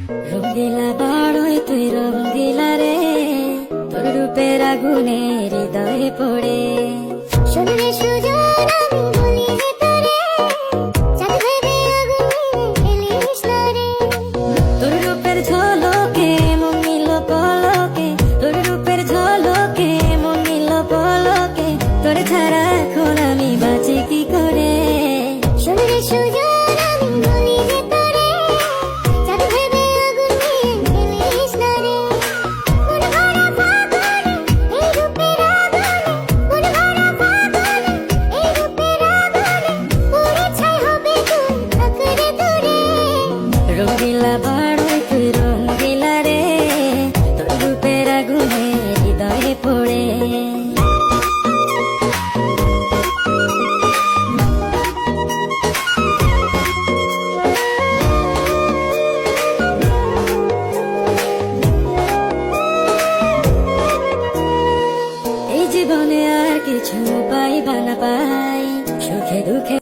রঙ্গিলা বাড়ই তুই রঙ্গিলা রে, তোর রূপের আগুনে হৃদয়ে পড়ে। শুনলে সুজন আমি বলি যে তোরে, চাঁদ ভেবে আগুন নিয়ে খেলিস না রে। তোর রূপের ঝলকে মন নিল পলকে, তোর রূপের ঝলকে মন নিল পলকে, তোর ছাড়া এখন আমি বাঁচি কি করে। শুনলে সুজন আমি বলি যে তোরে, চাঁদ ভেবে আগুন নিয়ে খেলিস না রে। মন ভরা ফাগুনে এই রূপের আগুনে, মন ভরা ফাগুনে এই রূপের আগুনে, পুড়ে ছাই হবে তুই থাকরে দূরে। রঙ্গিলা বাড়ই তুই রঙ্গিলা রে, তোর রূপের আগুনে হৃদয়ে পড়ে। এই জীবনে আর কিছু পাই বা না পাই, সুখে দুঃখে